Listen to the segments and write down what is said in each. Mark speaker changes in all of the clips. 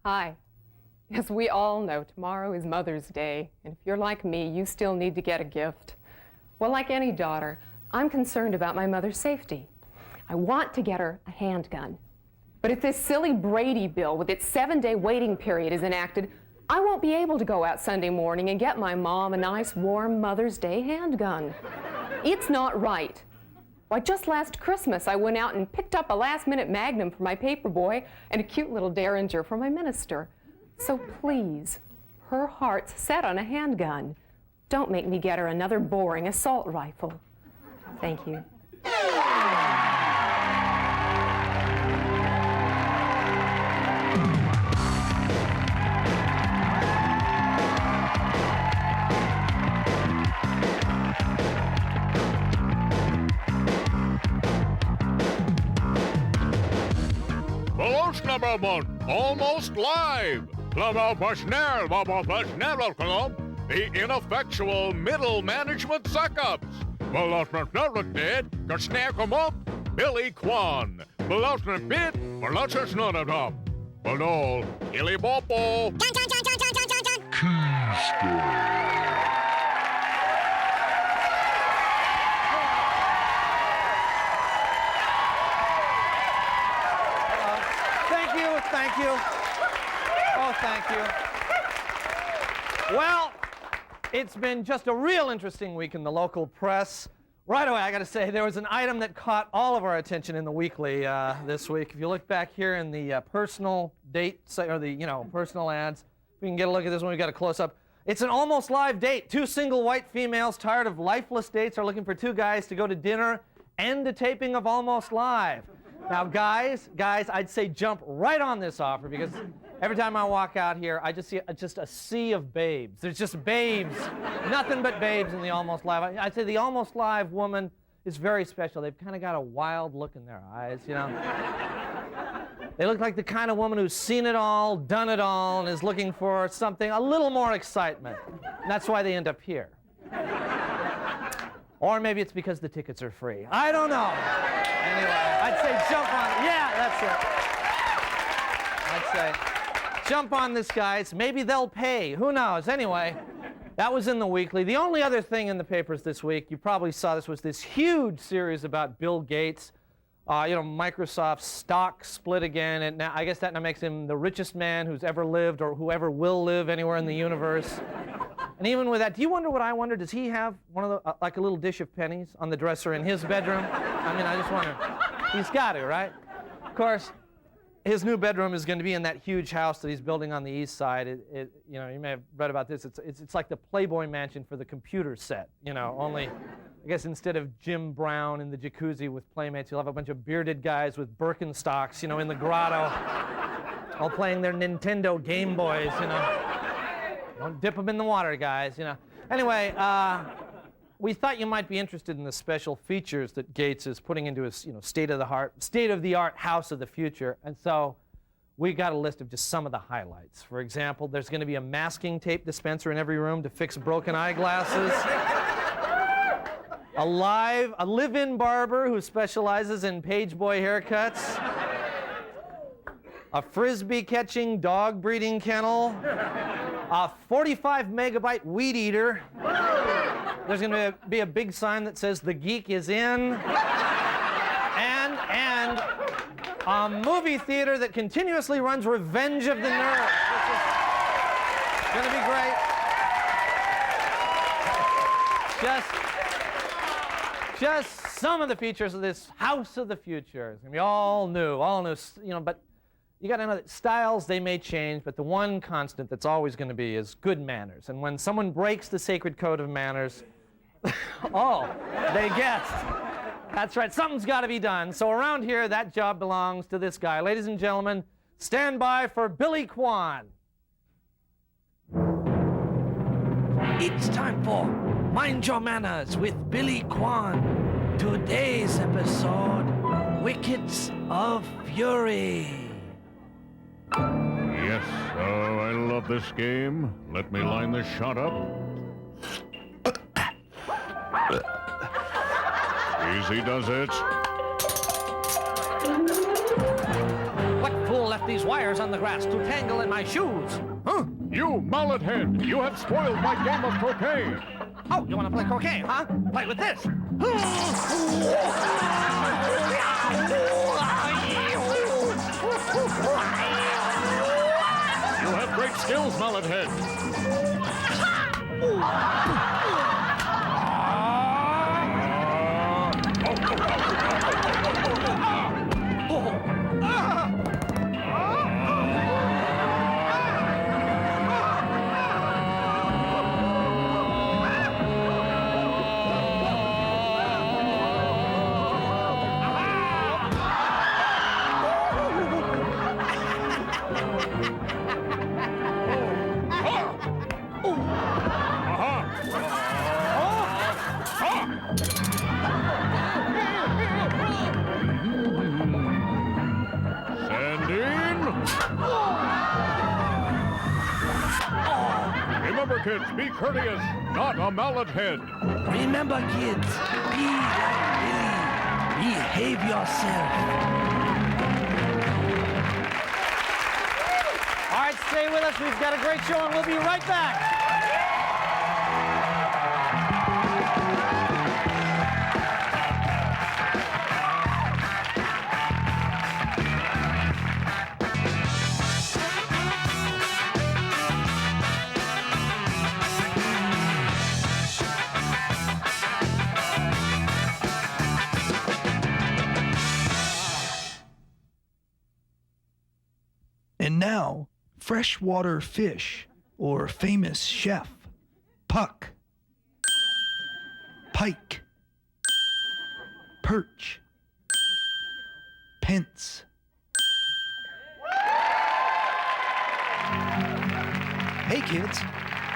Speaker 1: Hi. As we all know, tomorrow is Mother's Day, and if you're like me, you still need to get a gift. Well, like any daughter, I'm concerned about my mother's safety. I want to get her a handgun. But if this silly Brady bill with its 7-day waiting period is enacted, I won't be able to go out Sunday morning and get my mom a nice, warm Mother's Day handgun. It's not right. Why, just last Christmas, I went out and picked up a last-minute Magnum for my paperboy and a cute little Derringer for my minister. So please, her heart's set on a handgun. Don't make me get her another boring assault rifle. Thank you.
Speaker 2: Almost live. The ineffectual middle management suck-ups. Billy Kwan.
Speaker 3: Thank you. Oh, thank you. Well, it's been just a real interesting week in the local press. Right away, I got to say, there was an item that caught all of our attention in the weekly this week. If you look back here in the personal date, or the, personal ads, if we can get a look at this one, we got a close-up. It's an almost live date. 2 single white females tired of lifeless dates are looking for 2 guys to go to dinner and a taping of Almost Live. Now, guys, I'd say jump right on this offer, because every time I walk out here, I just see just a sea of babes. There's just babes, nothing but babes in the Almost Live. I'd say the Almost Live woman is very special. They've kind of got a wild look in their eyes, They look like the kind of woman who's seen it all, done it all, and is looking for something, a little more excitement. And that's why they end up here. Or maybe it's because the tickets are free. I don't know. Anyway, I'd say jump on. Yeah, that's it. I'd say jump on this, guys. Maybe they'll pay. Who knows? Anyway, that was in the weekly. The only other thing in the papers this week, you probably saw this, was this huge series about Bill Gates. Microsoft's stock split again, and now I guess that now makes him the richest man who's ever lived or whoever will live anywhere in the universe. And even with that, do you wonder what I wonder? Does he have one of the, like a little dish of pennies on the dresser in his bedroom? I just wonder. He's got to, right? Of course, his new bedroom is going to be in that huge house that he's building on the east side. You may have read about this. It's like the Playboy Mansion for the computer set. Only, I guess instead of Jim Brown in the jacuzzi with playmates, you'll have a bunch of bearded guys with Birkenstocks, in the grotto, all playing their Nintendo Game Boys, Don't dip them in the water, guys, Anyway, we thought you might be interested in the special features that Gates is putting into his, state-of-the-art house of the future. And so we got a list of just some of the highlights. For example, there's going to be a masking tape dispenser in every room to fix broken eyeglasses. A live-in barber who specializes in page boy haircuts. A frisbee-catching dog breeding kennel. A 45-megabyte weed eater. There's going to be a big sign that says "The Geek is in," and a movie theater that continuously runs Revenge of the Nerds, which is going to be great. Just some of the features of this house of the future. It's going to be all new, but you got to know that styles, they may change, but the one constant that's always going to be is good manners. And when someone breaks the sacred code of manners, they guessed. That's right, something's got to be done. So around here, that job belongs to this guy. Ladies and gentlemen, stand by for Billy Kwan.
Speaker 4: It's time for Mind Your Manners with Billy Kwan. Today's episode, Wickets of Fury.
Speaker 2: Yes, I love this game. Let me line this shot up. Easy does it.
Speaker 4: What fool left these wires on the grass to tangle in my shoes. Huh?
Speaker 2: You mallet head! You have spoiled my game of croquet!
Speaker 4: Oh, you want to play croquet, huh? Play with this.
Speaker 2: You have great skills, mallet head! Remember, kids, be courteous, not a mallet head.
Speaker 4: Remember, kids, be like Billy. Behave yourself.
Speaker 3: All right, stay with us. We've got a great show, and we'll be right back.
Speaker 5: And now, freshwater fish, or famous chef, puck, pike, perch, pence. Hey kids,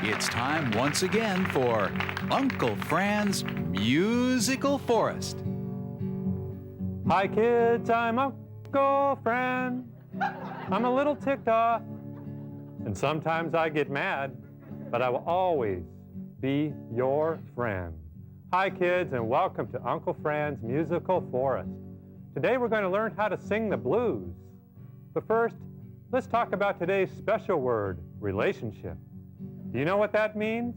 Speaker 6: It's time once again for Uncle Fran's Musical Forest.
Speaker 7: Hi kids, I'm Uncle Fran. I'm a little ticked off, and sometimes I get mad, but I will always be your friend. Hi kids, and welcome to Uncle Fran's Musical Forest. Today we're going to learn how to sing the blues. But first, let's talk about today's special word, relationship. Do you know what that means?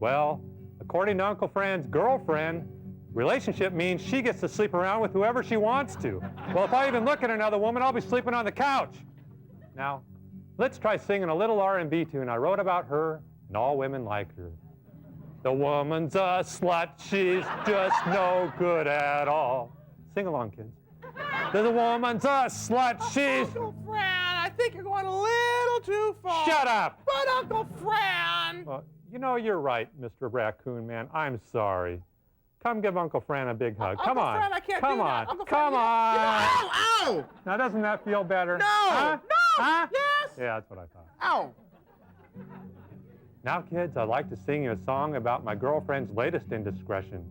Speaker 7: Well, according to Uncle Fran's girlfriend, relationship means she gets to sleep around with whoever she wants to. Well, if I even look at another woman, I'll be sleeping on the couch. Now, let's try singing a little R&B tune I wrote about her, and all women like her. The woman's a slut, she's just no good at all. Sing along, kids. The woman's a slut, she's...
Speaker 8: Uncle Fran, I think you're going a little too far.
Speaker 7: Shut up!
Speaker 8: But Uncle Fran!
Speaker 7: Well, you know, you're right, Mr. Raccoon Man. I'm sorry. Come give Uncle Fran a big hug. Come
Speaker 8: Uncle
Speaker 7: on.
Speaker 8: Fran, I can't
Speaker 7: Come
Speaker 8: do
Speaker 7: on.
Speaker 8: that. Uncle Fran,
Speaker 7: Come on.
Speaker 8: Ow! Ow!
Speaker 7: Now, doesn't that feel better?
Speaker 8: No!
Speaker 7: Huh?
Speaker 8: No!
Speaker 7: Huh?
Speaker 8: Yes!
Speaker 7: Yeah, that's what I thought.
Speaker 8: Ow!
Speaker 7: Now, kids, I'd like to sing you a song about my girlfriend's latest indiscretion.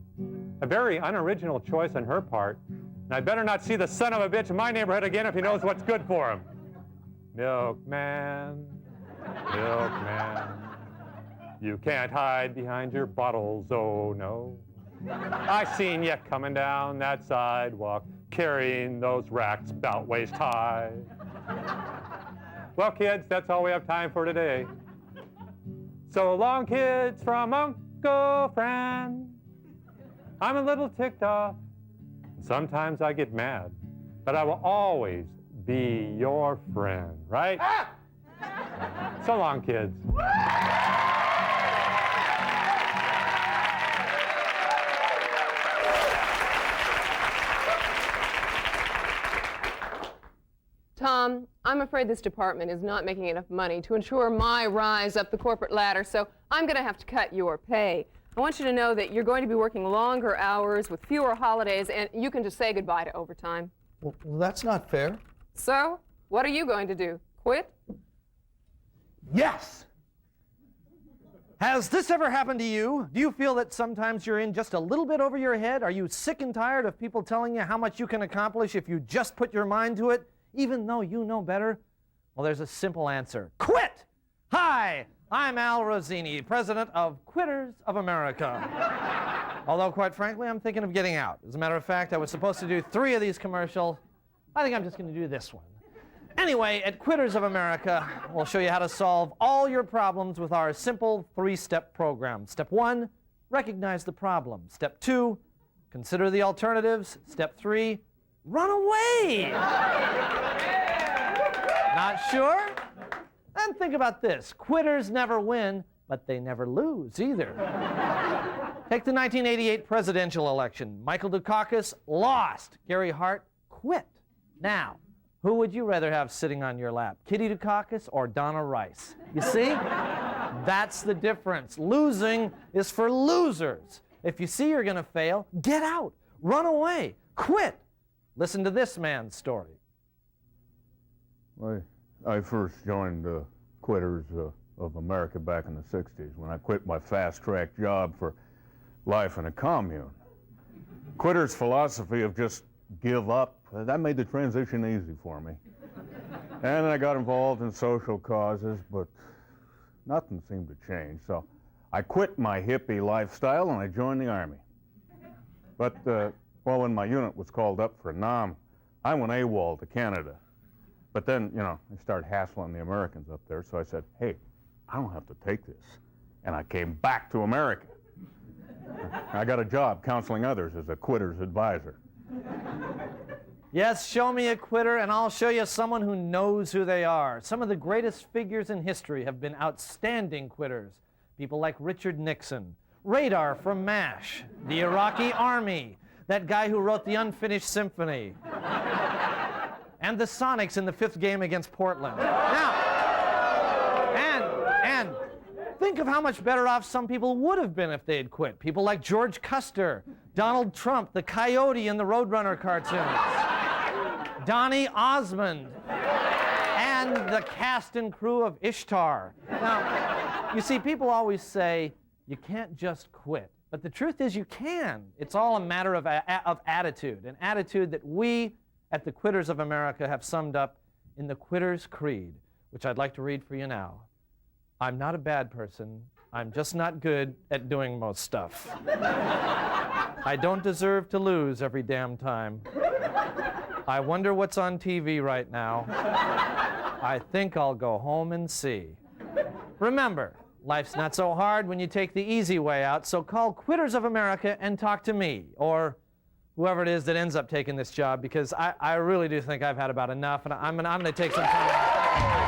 Speaker 7: A very unoriginal choice on her part, and I better not see the son of a bitch in my neighborhood again if he knows what's good for him. Milkman, milkman, you can't hide behind your bottles, oh no. I seen you coming down that sidewalk, carrying those racks about waist high. Well, kids, that's all we have time for today. So long, kids, from Uncle Fran. I'm a little ticked off. Sometimes I get mad, but I will always be your friend, right?
Speaker 8: Ah!
Speaker 7: So long, kids.
Speaker 1: Tom, I'm afraid this department is not making enough money to ensure my rise up the corporate ladder, so I'm going to have to cut your pay. I want you to know that you're going to be working longer hours with fewer holidays, and you can just say goodbye to overtime.
Speaker 5: Well, that's not fair.
Speaker 1: So, what are you going to do? Quit?
Speaker 3: Yes! Has this ever happened to you? Do you feel that sometimes you're in just a little bit over your head? Are you sick and tired of people telling you how much you can accomplish if you just put your mind to it, even though you know better? Well, there's a simple answer. Quit! Hi, I'm Al Rosini, president of Quitters of America. Although, quite frankly, I'm thinking of getting out. As a matter of fact, I was supposed to do 3 of these commercials. I think I'm just going to do this one. Anyway, at Quitters of America, we'll show you how to solve all your problems with our simple 3-step program. Step 1, recognize the problem. Step 2, consider the alternatives. Step 3, run away. Not sure? Then think about this. Quitters never win, but they never lose either. Take the 1988 presidential election. Michael Dukakis lost. Gary Hart quit. Now, who would you rather have sitting on your lap, Kitty Dukakis or Donna Rice? You see? That's the difference. Losing is for losers. If you see you're going to fail, get out. Run away. Quit. Listen to this man's story.
Speaker 2: I first joined Quitters of America back in the 60s when I quit my fast-track job for life in a commune. Quitters' philosophy of just give up, that made the transition easy for me. And I got involved in social causes, but nothing seemed to change. So I quit my hippie lifestyle and I joined the Army. But, when my unit was called up for Nam, I went AWOL to Canada. But then, I started hassling the Americans up there, so I said, hey, I don't have to take this. And I came back to America. I got a job counseling others as a quitter's advisor.
Speaker 3: Yes, show me a quitter and I'll show you someone who knows who they are. Some of the greatest figures in history have been outstanding quitters. People like Richard Nixon, Radar from MASH, the Iraqi Army, that guy who wrote the Unfinished Symphony, and the Sonics in the 5th game against Portland. Now, and think of how much better off some people would have been if they had quit. People like George Custer, Donald Trump, the Coyote in the Roadrunner cartoons, Donny Osmond, and the cast and crew of Ishtar. Now, you see, people always say, you can't just quit. But the truth is you can. It's all a matter of attitude, an attitude that we at the Quitters of America have summed up in the Quitters Creed, which I'd like to read for you now. I'm not a bad person. I'm just not good at doing most stuff. I don't deserve to lose every damn time. I wonder what's on TV right now. I think I'll go home and see. Remember, life's not so hard when you take the easy way out, so call Quitters of America and talk to me, or whoever it is that ends up taking this job, because I really do think I've had about enough, and I'm going to take some time.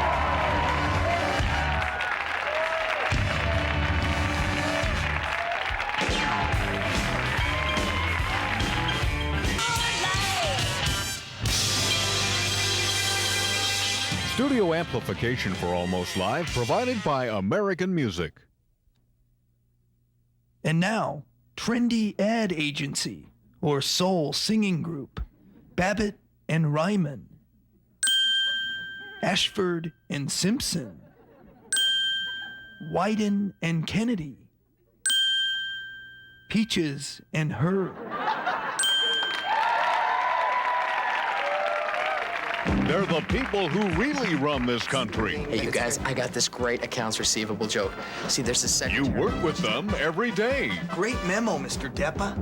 Speaker 2: Studio amplification for Almost Live provided by American Music.
Speaker 5: And now, trendy ad agency or soul singing group, Babbitt and Ryman, Ashford and Simpson, Wyden and Kennedy, Peaches and Herb.
Speaker 2: They're the people who really run this country.
Speaker 9: Hey, you guys, I got this great accounts receivable joke. See, there's a secretary.
Speaker 2: You work with them every day.
Speaker 5: Great memo, Mr. Deppa.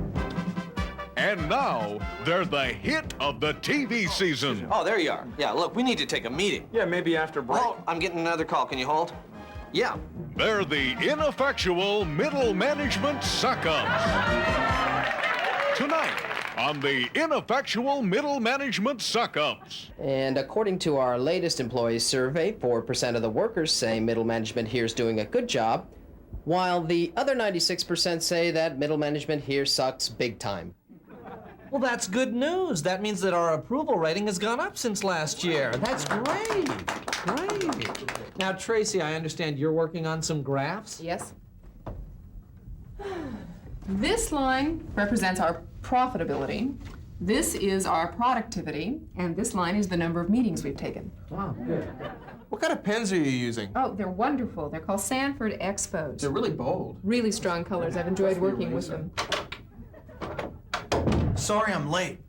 Speaker 2: And now, they're the hit of the TV season.
Speaker 3: Oh, there you are. Yeah, look, we need to take a meeting.
Speaker 7: Yeah, maybe after break.
Speaker 3: Oh, I'm getting another call. Can you hold? Yeah.
Speaker 2: They're the ineffectual middle management suck-ups. Tonight, on the ineffectual middle management suck-ups.
Speaker 9: And according to our latest employee survey, 4% of the workers say middle management here is doing a good job, while the other 96% say that middle management here sucks big time.
Speaker 3: Well, that's good news. That means that our approval rating has gone up since last year. That's great. Great. Now, Tracy, I understand you're working on some graphs?
Speaker 1: Yes. This line represents our profitability. This is our productivity, and this line is the number of meetings we've taken.
Speaker 3: Wow, good.
Speaker 8: What kind of pens are you using?
Speaker 1: Oh, they're wonderful. They're called Sanford Expos.
Speaker 8: They're really bold.
Speaker 1: Really strong colors. I've enjoyed working with them.
Speaker 5: Sorry I'm late.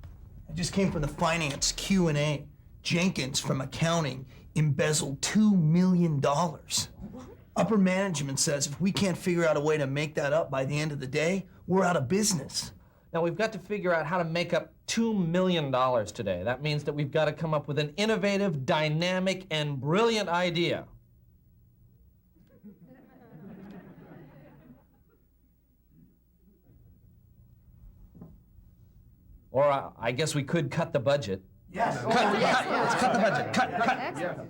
Speaker 5: I just came from the finance Q&A. Jenkins from accounting embezzled $2 million. Upper management says if we can't figure out a way to make that up by the end of the day, we're out of business.
Speaker 3: Now, we've got to figure out how to make up $2 million today. That means that we've got to come up with an innovative, dynamic, and brilliant idea. Or I guess we could cut the budget.
Speaker 5: Yes.
Speaker 3: Cut. Let's cut the budget. Cut.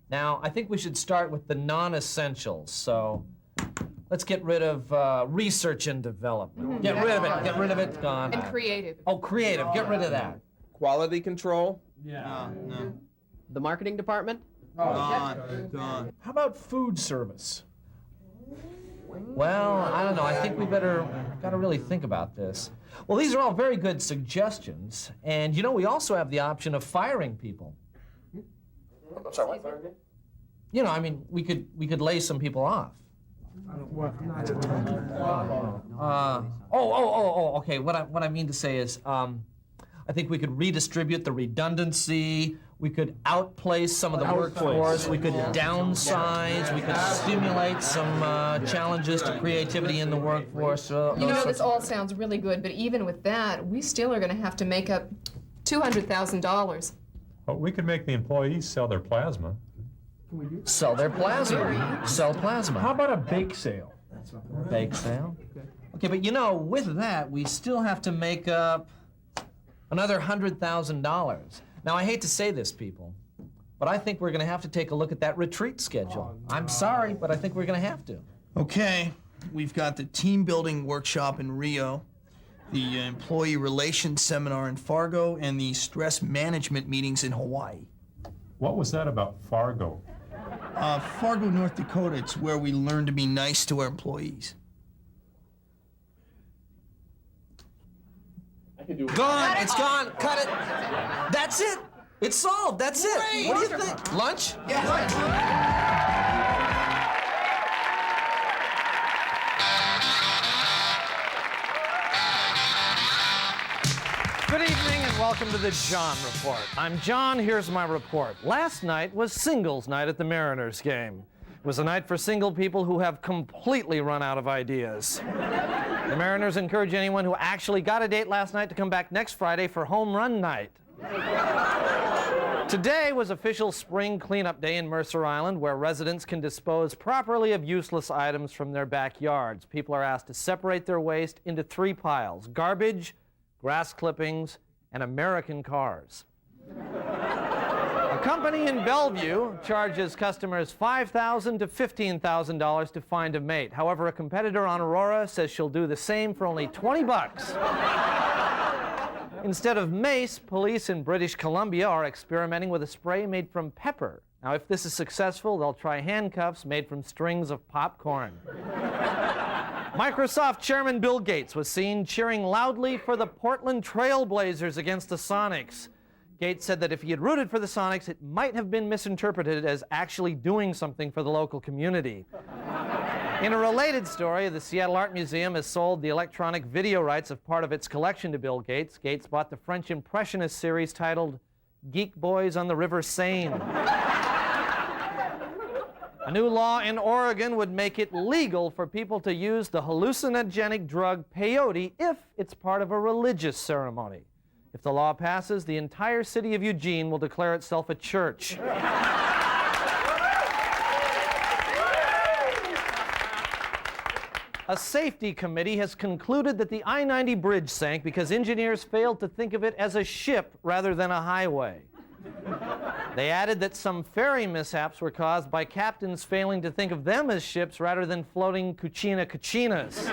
Speaker 3: Now, I think we should start with the non-essentials. So let's get rid of research and development. Get rid of it. Get rid of it. Gone.
Speaker 1: And creative.
Speaker 3: Oh, creative. Get rid of that.
Speaker 8: Quality control.
Speaker 5: No.
Speaker 9: The marketing department?
Speaker 5: Gone.
Speaker 3: How about food service? Well, I don't know. I think we got to really think about this. Well, these are all very good suggestions. And, you know, we also have the option of firing people.
Speaker 8: I'm sorry, what? Firing me?
Speaker 3: You know, I mean, we could lay some people off. Okay. What I mean to say is, I think we could redistribute the redundancy. We could outplace some of the workforce. We could downsize. We could stimulate some challenges to creativity in the workforce.
Speaker 1: You know, this all sounds really good, but even with that, we still are going to have to make up $200,000.
Speaker 7: But we could make the employees sell their plasma.
Speaker 3: Sell their plasma. Sell plasma.
Speaker 7: How about a bake sale?
Speaker 3: Bake sale? Okay, but you know, with that, we still have to make up another $100,000. Now, I hate to say this, people, but I think we're going to have to take a look at that retreat schedule. I'm sorry, but I think we're going to have to.
Speaker 5: Okay, we've got the team building workshop in Rio, the employee relations seminar in Fargo, and the stress management meetings in Hawaii.
Speaker 7: What was that about Fargo?
Speaker 5: Fargo, North Dakota, it's where we learn to be nice to our employees.
Speaker 3: Gone. It's gone. Cut it. That's it. It's solved. That's it.
Speaker 5: Great.
Speaker 3: What do you think? Lunch? Good evening and welcome to the John Report. I'm John. Here's my report. Last night was singles night at the Mariners game. It was a night for single people who have completely run out of ideas. The Mariners encourage anyone who actually got a date last night to come back next Friday for home run night. Today was official spring cleanup day in Mercer Island, where residents can dispose properly of useless items from their backyards. People are asked to separate their waste into 3 piles: garbage, grass clippings, and American cars. A company in Bellevue charges customers $5,000 to $15,000 to find a mate. However, a competitor on Aurora says she'll do the same for only 20 bucks. Instead of mace, police in British Columbia are experimenting with a spray made from pepper. Now, if this is successful, they'll try handcuffs made from strings of popcorn. Microsoft Chairman Bill Gates was seen cheering loudly for the Portland Trail Blazers against the Sonics. Gates said that if he had rooted for the Sonics, it might have been misinterpreted as actually doing something for the local community. In a related story, the Seattle Art Museum has sold the electronic video rights of part of its collection to Bill Gates. Gates bought the French Impressionist series titled Geek Boys on the River Seine. A new law in Oregon would make it legal for people to use the hallucinogenic drug peyote if it's part of a religious ceremony. If the law passes, the entire city of Eugene will declare itself a church. A safety committee has concluded that the I-90 bridge sank because engineers failed to think of it as a ship rather than a highway. They added that some ferry mishaps were caused by captains failing to think of them as ships rather than floating cucina-cucinas.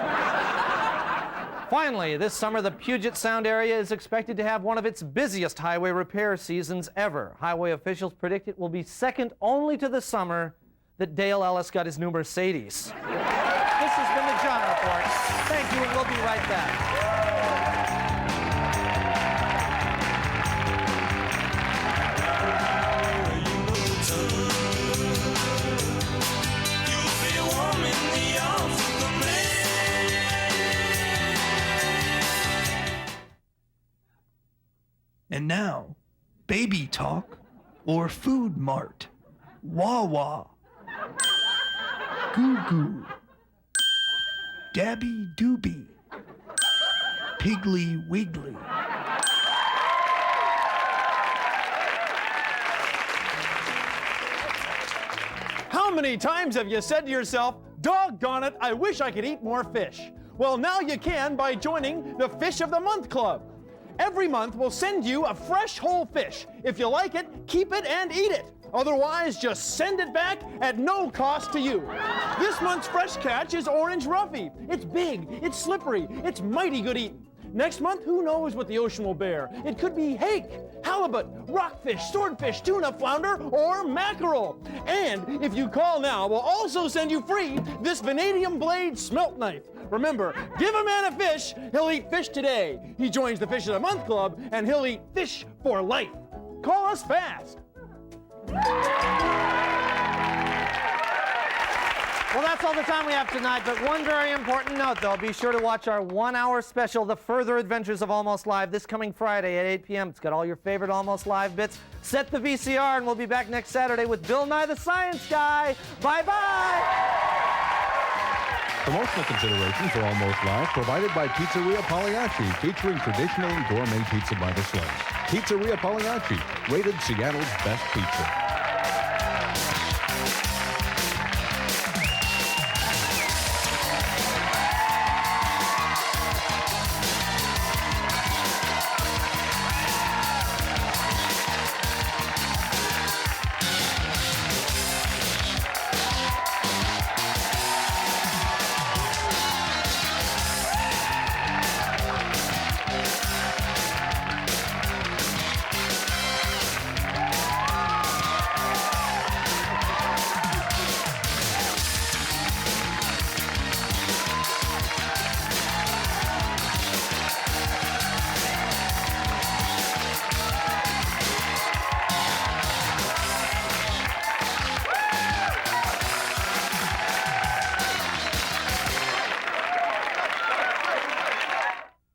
Speaker 3: Finally, this summer, the Puget Sound area is expected to have one of its busiest highway repair seasons ever. Highway officials predict it will be second only to the summer that Dale Ellis got his new Mercedes. This has been the John Report. Thank you, and we'll be right back.
Speaker 5: And now, Baby Talk or Food Mart, Wawa, Goo Goo, Dabby Doobie, Piggly Wiggly,
Speaker 10: How many times have you said to yourself, doggone it, I wish I could eat more fish? Well, now you can by joining the Fish of the Month Club. Every month, we'll send you a fresh whole fish. If you like it, keep it and eat it. Otherwise, just send it back at no cost to you. This month's fresh catch is orange roughy. It's big, it's slippery, it's mighty good eating. Next month, who knows what the ocean will bear? It could be hake, halibut, rockfish, swordfish, tuna, flounder, or mackerel. And if you call now, we'll also send you free this vanadium blade smelt knife. Remember, give a man a fish, he'll eat fish today. He joins the Fish of the Month Club, and he'll eat fish for life. Call us fast.
Speaker 3: Well, that's all the time we have tonight, but one very important note, though. Be sure to watch our 1-hour special, The Further Adventures of Almost Live, this coming Friday at 8 p.m. It's got all your favorite Almost Live bits. Set the VCR, and we'll be back next Saturday with Bill Nye the Science Guy. Bye-bye!
Speaker 11: Promotional consideration for Almost Live provided by Pizzeria Pagliacci, featuring traditional and gourmet pizza by the slice. Pizzeria Pagliacci, rated Seattle's best pizza.